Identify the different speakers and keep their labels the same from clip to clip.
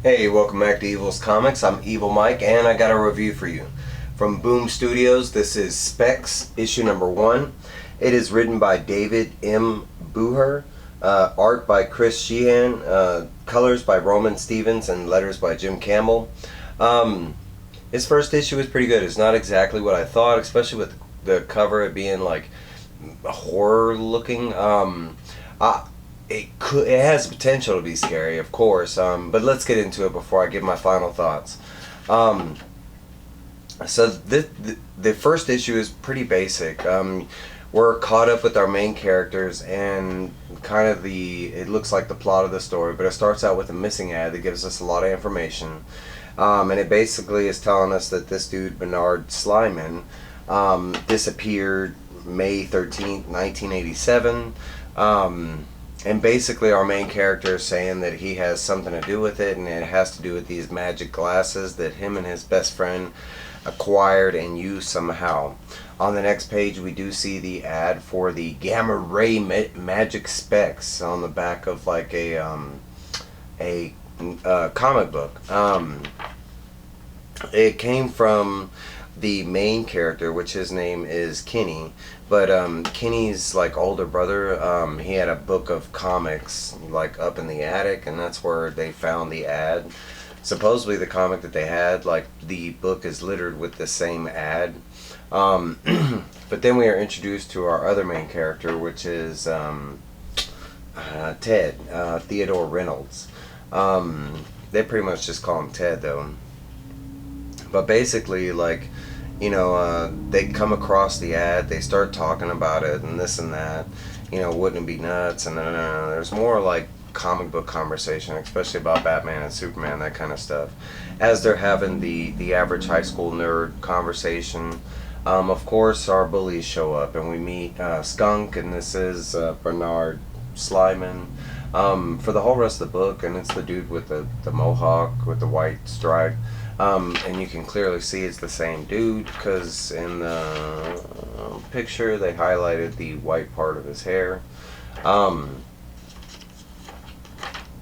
Speaker 1: Hey, welcome back to Evil's Comics. I'm Evil Mike, and I got a review for you. From Boom Studios, this is Specs, issue number 1. It is written by David M. Booher, art by Chris Shehan, colors by Roman Stevens, and letters by Jim Campbell. His first issue was pretty good. It's not exactly what I thought, especially with the cover, it being like horror looking. It has potential to be scary, of course, but let's get into it before I give my final thoughts. So the first issue is pretty basic. We're caught up with our main characters and kind of it looks like the plot of the story, but it starts out with a missing ad that gives us a lot of information. And it basically is telling us that this dude, Bernard Slyman, disappeared May 13th, 1987. And basically our main character is saying that he has something to do with it, and it has to do with these magic glasses that him and his best friend acquired and used somehow. On the next page we do see the ad for the gamma ray magic specs on the back of like a comic book. It came from the main character, which his name is Kenny, but Kenny's like older brother, he had a book of comics like up in the attic, and that's where they found the ad. Supposedly the comic that they had, like the book is littered with the same ad. But then we are introduced to our other main character, which is Ted, Theodore Reynolds. They pretty much just call him Ted though. But basically, like, they come across the ad, they start talking about it and this and that. Wouldn't it be nuts? And there's more like comic book conversation, especially about Batman and Superman, that kind of stuff. As they're having the average high school nerd conversation, of course our bullies show up and we meet Skunk, and this is Bernard Slyman. For the whole rest of the book, and it's the dude with the mohawk with the white stripe. And you can clearly see it's the same dude because in the picture they highlighted the white part of his hair.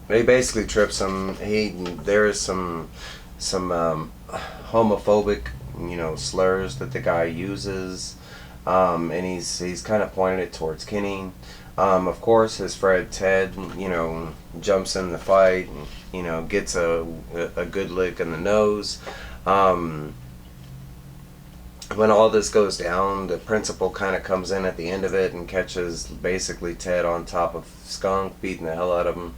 Speaker 1: He basically trips him. There is some homophobic slurs that the guy uses, and he's kind of pointed it towards Kenny. Of course, his friend Ted, jumps in the fight and, gets a good lick in the nose. When all this goes down, the principal kind of comes in at the end of it and catches basically Ted on top of Skunk, beating the hell out of him.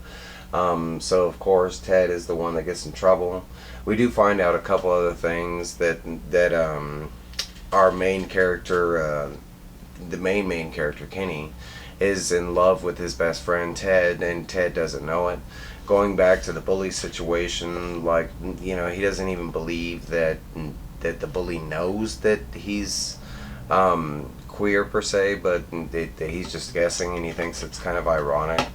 Speaker 1: So, of course, Ted is the one that gets in trouble. We do find out a couple other things that our main character, the main character, Kenny, is in love with his best friend Ted, and Ted doesn't know it. Going back to the bully situation, like, he doesn't even believe that the bully knows that he's queer per se, but that he's just guessing, and he thinks it's kind of ironic.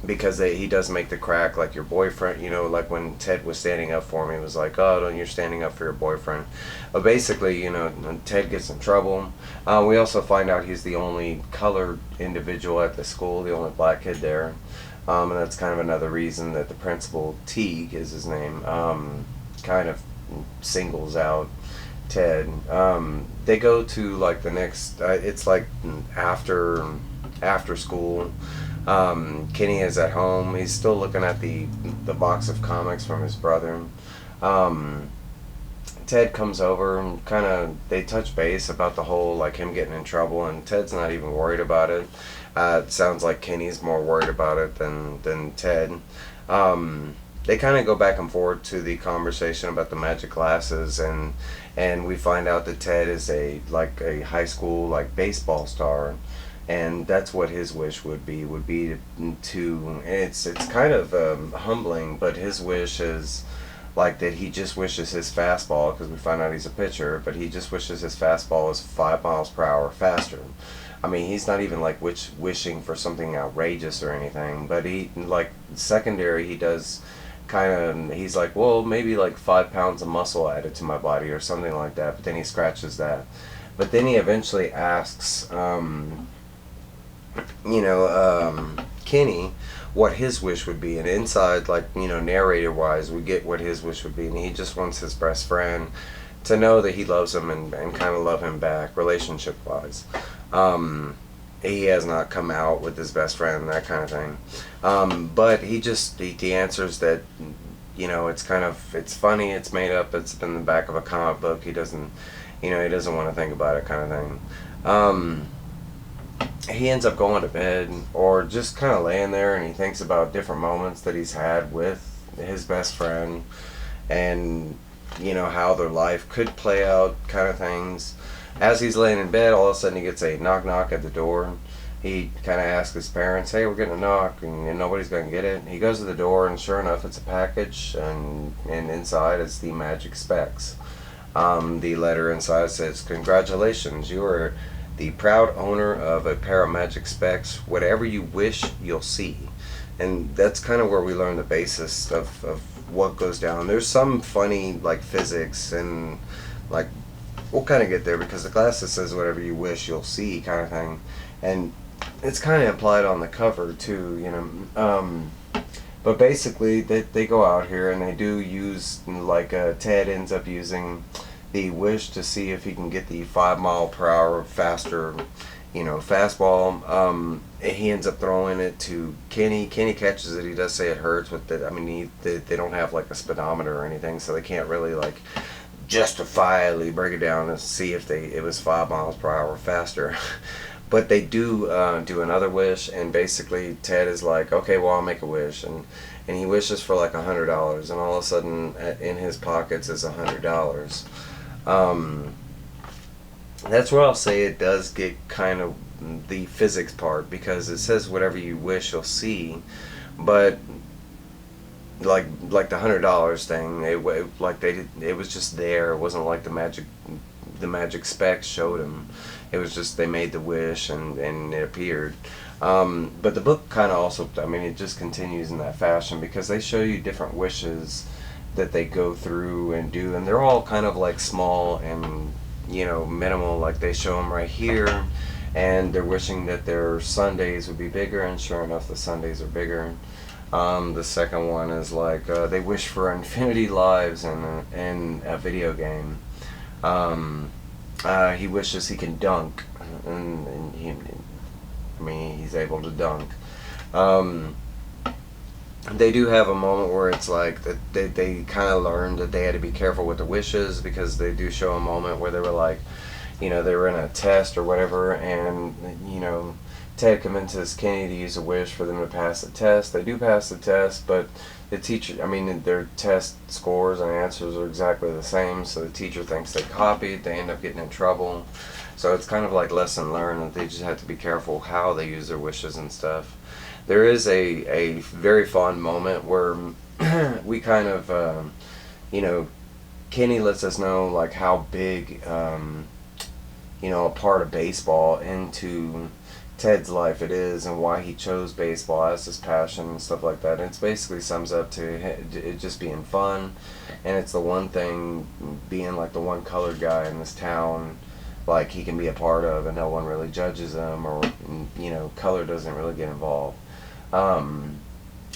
Speaker 1: Because he does make the crack, like your boyfriend, like when Ted was standing up for me, he was like, oh, you're standing up for your boyfriend. But basically, Ted gets in trouble. We also find out he's the only colored individual at the school, the only black kid there. And that's kind of another reason that the principal, Teague is his name, kind of singles out Ted. They go to like the next, it's like after school. Kenny is at home. He's still looking at the box of comics from his brother. Ted comes over and they touch base about the whole, like, him getting in trouble, and Ted's not even worried about it. It sounds like Kenny's more worried about it than Ted. They kind of go back and forth to the conversation about the magic glasses, and we find out that Ted is a high school like baseball star. And that's what his wish would be to it's kind of humbling, but his wish is like that he just wishes his fastball, because we find out he's a pitcher, but he just wishes his fastball was 5 miles per hour faster. I mean, he's not even like wishing for something outrageous or anything, but he, like, secondary, he does he's like, well, maybe like 5 pounds of muscle added to my body or something like that, but then he scratches that. But then he eventually asks Kenny, what his wish would be. And inside, like, narrator wise, we get what his wish would be, and he just wants his best friend to know that he loves him and kind of love him back, relationship wise. He has not come out with his best friend, that kind of thing. But he answers that, it's funny, it's made up, it's in the back of a comic book. He doesn't want to think about it, kind of thing. He ends up going to bed or just kind of laying there, and he thinks about different moments that he's had with his best friend, and how their life could play out, kind of things. As he's laying in bed, all of a sudden he gets a knock at the door. He kind of asks his parents, "Hey, we're getting a knock," and nobody's going to get it. He goes to the door, and sure enough, it's a package, and inside it's the magic specs. The letter inside says, "Congratulations, you are the proud owner of a pair of magic specs. Whatever you wish, you'll see." And that's kind of where we learn the basis of what goes down. There's some funny, like, physics, and, like, we'll kind of get there, because the glasses says whatever you wish you'll see, kind of thing. And it's kind of implied on the cover too, but basically they go out here and they do use, like, Ted ends up using the wish to see if he can get the 5 mile per hour faster, fastball. He ends up throwing it to Kenny. Kenny catches it. He does say it hurts, but they don't have, like, a speedometer or anything, so they can't really, like, justifiably break it down and see if it was 5 miles per hour faster. But they do another wish, and basically Ted is like, "Okay, well, I'll make a wish," and he wishes for like $100, and all of a sudden in his pockets is $100. That's where I'll say it does get kind of the physics part, because it says whatever you wish you'll see, but like the $100 thing, it was just there. It wasn't like the magic specs showed him. It was just they made the wish and it appeared. But the book kind of also, it just continues in that fashion, because they show you different wishes that they go through and do, and they're all kind of like small and minimal. Like they show them right here, and they're wishing that their Sundays would be bigger, and sure enough, the Sundays are bigger. The second one is like they wish for infinity lives in a video game. He wishes he can dunk, and he's able to dunk. They do have a moment where it's like that they kind of learned that they had to be careful with the wishes, because they do show a moment where they were like, they were in a test or whatever, and Ted convinces Kenny to use a wish for them to pass the test. They do pass the test, but the teacher, their test scores and answers are exactly the same, so the teacher thinks they copied. They end up getting in trouble. So it's kind of like lesson learned, that they just have to be careful how they use their wishes and stuff. There is a very fun moment where we kind of, Kenny lets us know, like, how big, a part of baseball into Ted's life it is, and why he chose baseball as his passion and stuff like that. And it basically sums up to it just being fun, and it's the one thing, being like the one colored guy in this town, like, he can be a part of, and no one really judges him, or color doesn't really get involved.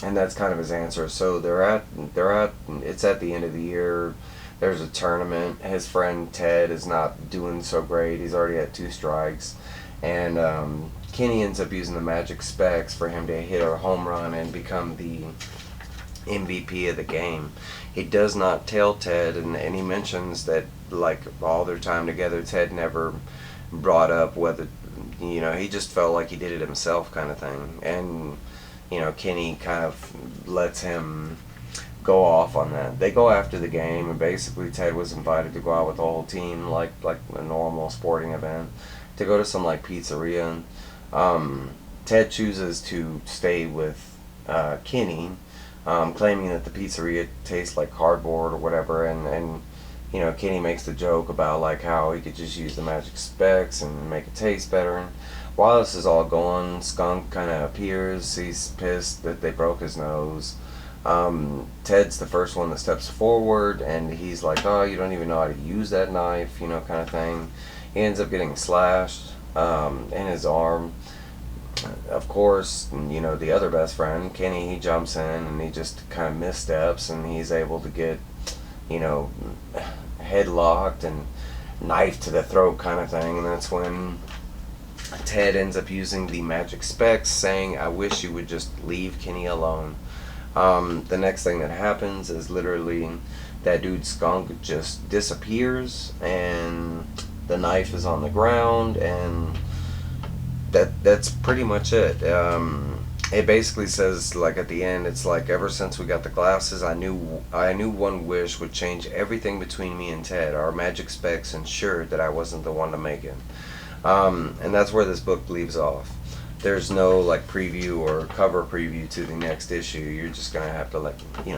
Speaker 1: And that's kind of his answer. So it's at the end of the year. There's a tournament. His friend Ted is not doing so great. He's already at 2 strikes, and Kenny ends up using the magic specs for him to hit a home run and become the MVP of the game. He does not tell Ted, and he mentions that, like, all their time together, Ted never brought up whether, he just felt like he did it himself, kind of thing. And, Kenny kind of lets him go off on that. They go after the game, and basically Ted was invited to go out with the whole team, like a normal sporting event, to go to some, like, pizzeria. Ted chooses to stay with Kenny, claiming that the pizzeria tastes like cardboard or whatever, and Kenny makes the joke about, like, how he could just use the magic specs and make it taste better. And while this is all going, Skunk kind of appears. He's pissed that they broke his nose. Ted's the first one that steps forward, and he's like, "Oh, you don't even know how to use that knife," kind of thing. He ends up getting slashed in his arm. Of course, the other best friend, Kenny, he jumps in and he just kind of missteps and he's able to get, you know, headlocked and knife to the throat kind of thing. And that's when Ted ends up using the magic specs, saying, "I wish you would just leave Kenny alone." The next thing that happens is literally that dude's skunk just disappears and the knife is on the ground, and that's pretty much it. It basically says, like, at the end, it's like, ever since we got the glasses, I knew one wish would change everything between me and Ted. Our magic specs ensured that I wasn't the one to make it. And that's where this book leaves off. There's no like preview or cover preview to the next issue. You're just gonna have to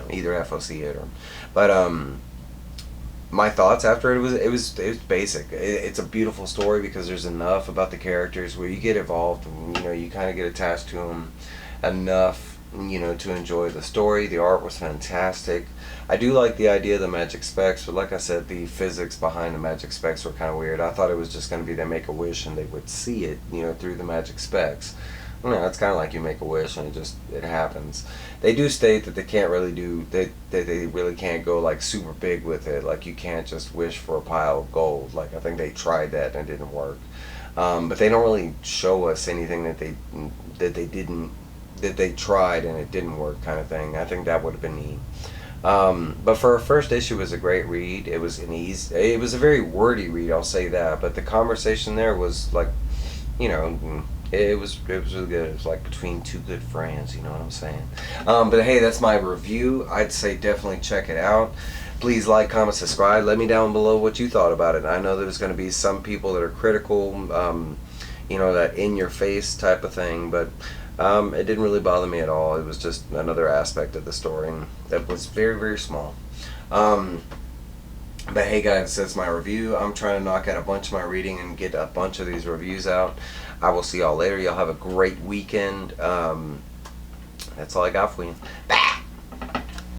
Speaker 1: either FOC it or. But my thoughts after it was basic. It's a beautiful story because there's enough about the characters where you get involved and you kind of get attached to them enough to enjoy the story. The art was fantastic. I do like the idea of the magic specs, but like I said, the physics behind the magic specs were kind of weird. I thought it was just going to be they make a wish and they would see it, through the magic specs. It's kind of like you make a wish and it happens. They do state that they can't really that they really can't go like super big with it. Like you can't just wish for a pile of gold. Like I think they tried that and it didn't work. But they don't really show us anything that they tried and it didn't work kind of thing. I think that would have been neat. But for a first issue, it was a great read. It was it was a very wordy read, I'll say that. But the conversation there was like, it was really good. It was like between two good friends, you know what I'm saying? But hey, that's my review. I'd say definitely check it out. Please like, comment, subscribe. Let me down below what you thought about it. I know there's going to be some people that are critical, that in your face type of thing, but it didn't really bother me at all. It was just another aspect of the story that was very, very small. But hey guys, that's my review. I'm trying to knock out a bunch of my reading and get a bunch of these reviews out. I will see y'all later. Y'all have a great weekend. That's all I got for you. Bye.